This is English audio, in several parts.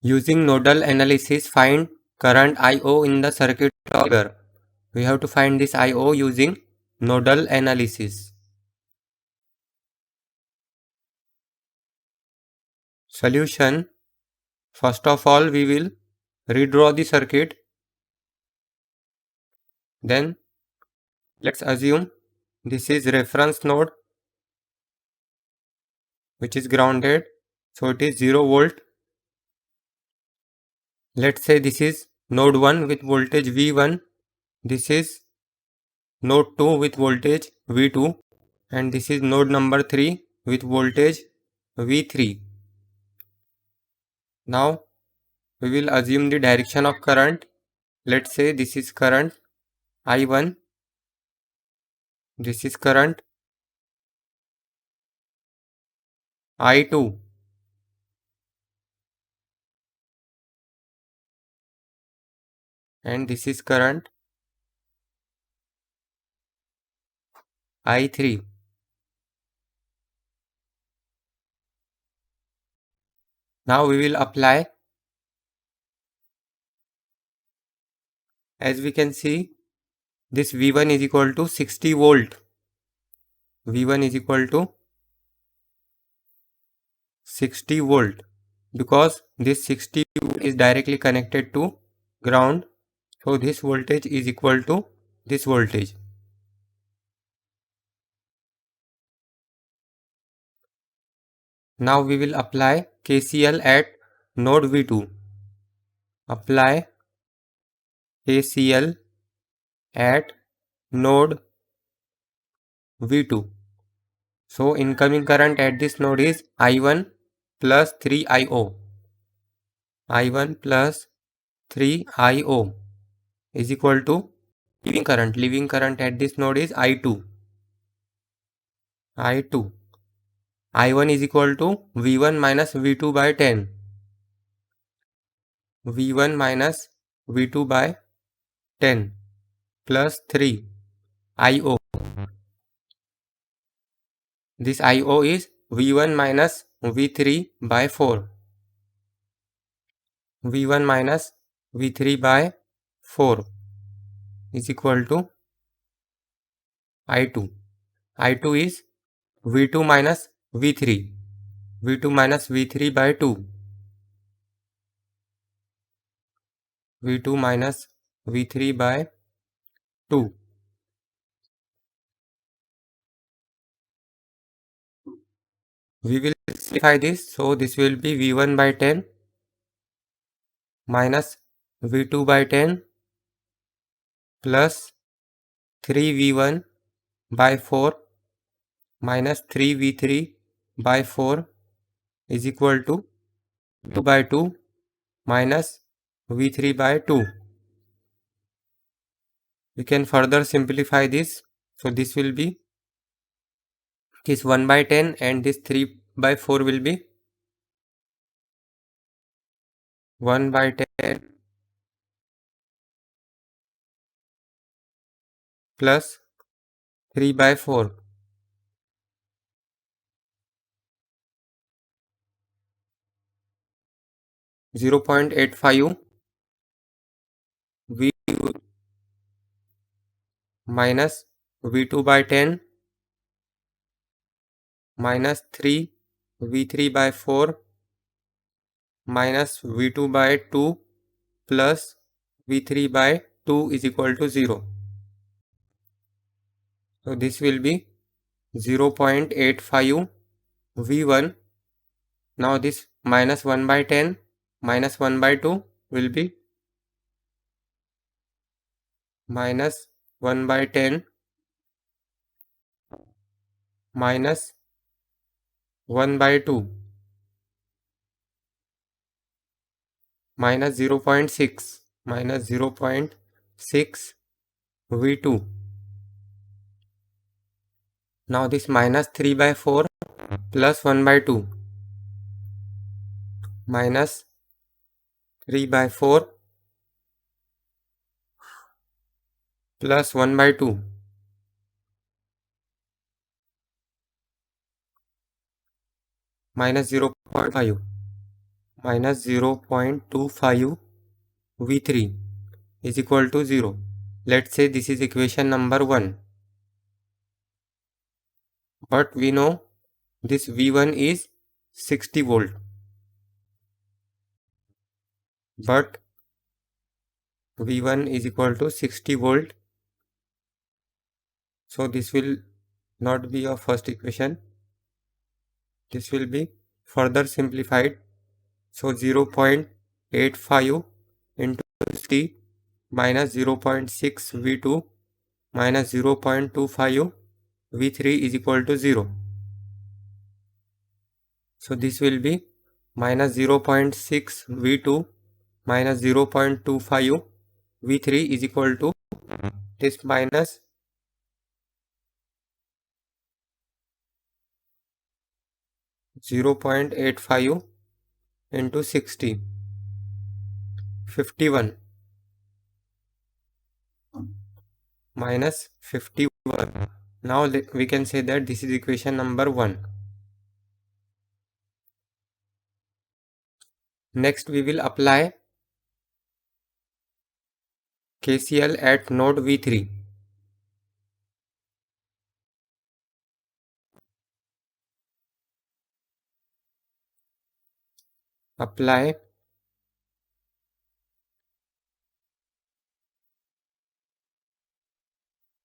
Using nodal analysis, find current I/O in the circuit figure. We have to find this I/O using nodal analysis. Solution. First of all, we will redraw the circuit. Then let's assume this is reference node which is grounded, so it is 0 volt. Let's say this is node 1 with voltage V1, this is node 2 with voltage V2, and this is node number 3 with voltage V3. Now we will assume the direction of current. Let's say this is current I1, this is current I2, and this is current I3. Now we will apply. As we can see, this V1 is equal to 60 volt. V1 is equal to 60 volt because this 60 is directly connected to ground. So this voltage is equal to this voltage. Now we will apply KCL at node V2. Apply KCL at node V2. So incoming current at this node is I1 plus 3IO. I1 plus 3IO is equal to leaving current. Leaving current at this node is I2. I2. I1 is equal to V1 minus V2 by 10. V1 minus V2 by 10 plus 3 IO. This IO is V1 minus V3 by 4. V1 minus V3 by 4 is equal to I2. I2 is V2 minus V3. V2 minus V3 by 2. V2 minus V3 by 2. We will simplify this. So this will be V1 by 10 minus V2 by 10 plus 3V1 by 4 minus 3V3 by 4 is equal to 2 by 2 minus V3 by 2. We can further simplify this. So this will be this 1 by 10 and this 3 by 4 will be 1 by 10 plus 3 by 4. Zero 0.85 V minus V2 by 10 minus 3 V3 by 4 minus V2 by 2 plus V3 by 2 is equal to 0. So this will be 0.85 V1. Now this minus 1 by 10 minus 1 by 2 will be minus 1 by 10 minus 1 by 2 minus 0.6 minus 0.6 V2. Now this minus 3 by 4 plus 1 by 2 minus 3 by 4 plus 1 by 2 minus 0.5. minus 0.25 V3 is equal to 0. Let's say this is equation number 1. But we know this V1 is 60 volt. But V1 is equal to 60 volt. So this will not be a first equation. This will be further simplified. So 0.85 into 60 minus 0.6 V2 minus 0.25 V3 is equal to 0. So this will be minus 0.6 V2 minus 0.25 V3 is equal to this minus 0.85 into 60, 51 minus 51. Now we can say that this is equation number 1. Next we will apply KCL at node V3. Apply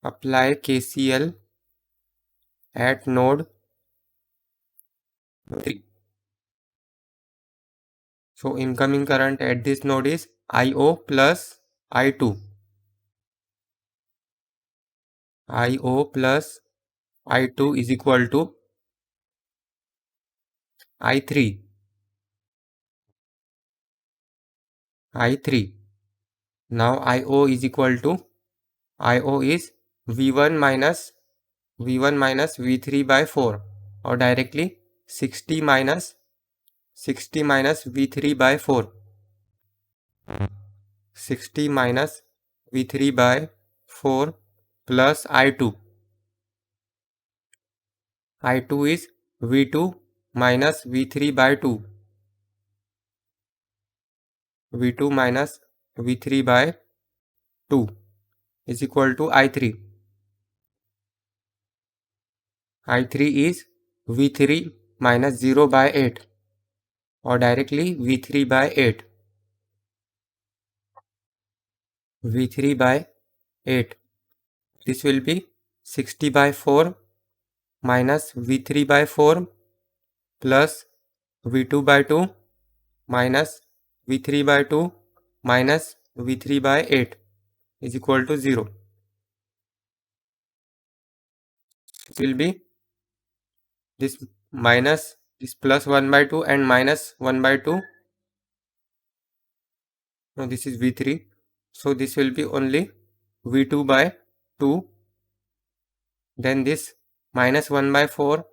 KCL at node 3. So incoming current at this node is IO plus I2. IO plus I2 is equal to I3. I3. Now IO is equal to IO is V1 minus V3 by 4, or directly 60 minus V3 by 4. 60 minus V3 by 4 plus I2. I2 is V2 minus V3 by 2. V2 minus V3 by 2 is equal to I3. I3 is V3 minus 0 by 8, or directly V3 by 8. V3 by 8. This will be 60 by 4 minus V3 by 4 plus V2 by 2 minus V3 by 2 minus V3 by 8 is equal to 0. It will be this minus this plus 1 by 2 and minus 1 by 2. No, this is V3. So this will be only V2 by 2. Then this minus 1 by 4,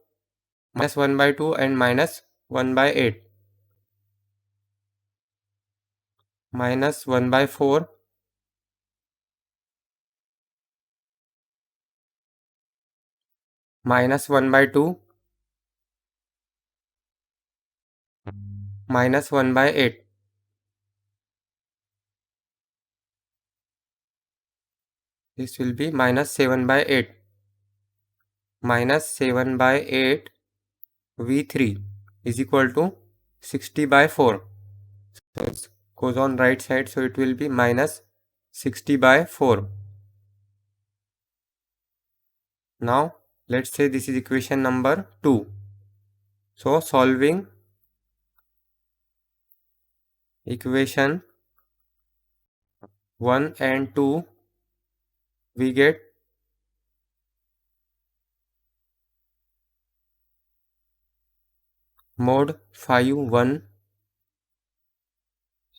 minus 1 by 2 and minus 1 by 8. Minus 1 by 4, minus 1 by 2, minus 1 by 8. This will be minus 7 by 8. Minus 7 by 8 V3 is equal to 60 by 4. So it goes on right side, so it will be minus 60 by 4. Now let's say this is equation number 2. So solving equation 1 and 2, we get mod phi 1.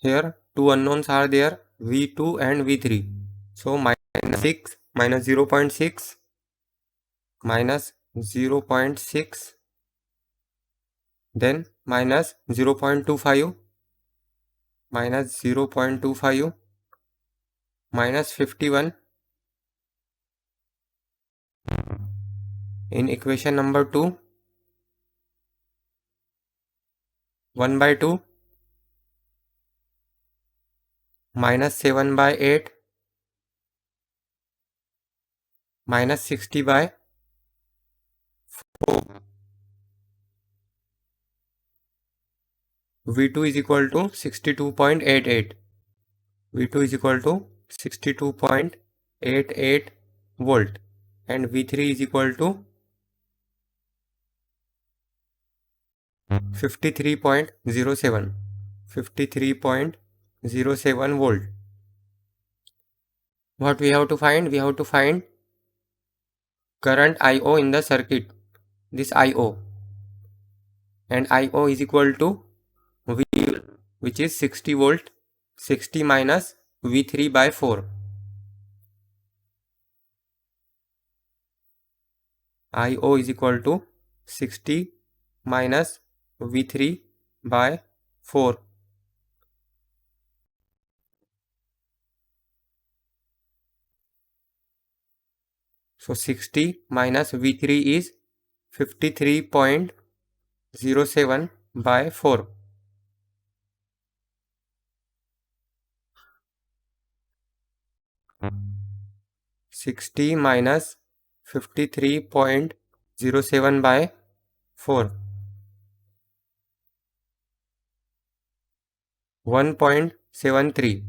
Here two unknowns are there, V2 and V3. So minus 6 minus 0.6 minus 0.6, then minus 0.25 minus 0.25 minus 51. In equation number 2, 1 by 2 -7/8 -60/4. V2 is equal to 62.88. V2 is equal to 62.88 volt, and V3 is equal to 53.07 volt. What we have to find? We have to find current IO in the circuit, this IO, and IO is equal to V, which is 60 volt, 60 minus V3/4. IO is equal to 60 minus V3/4. So 60 minus V3 is 53.07/4. 60 minus 53.07/4. 1.73.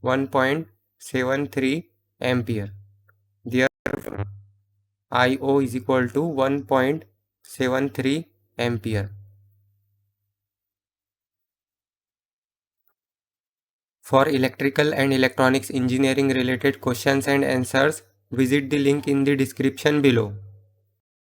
1.73 ampere. Therefore, IO is equal to 1.73 ampere. For electrical and electronics engineering related questions and answers, visit the link in the description below.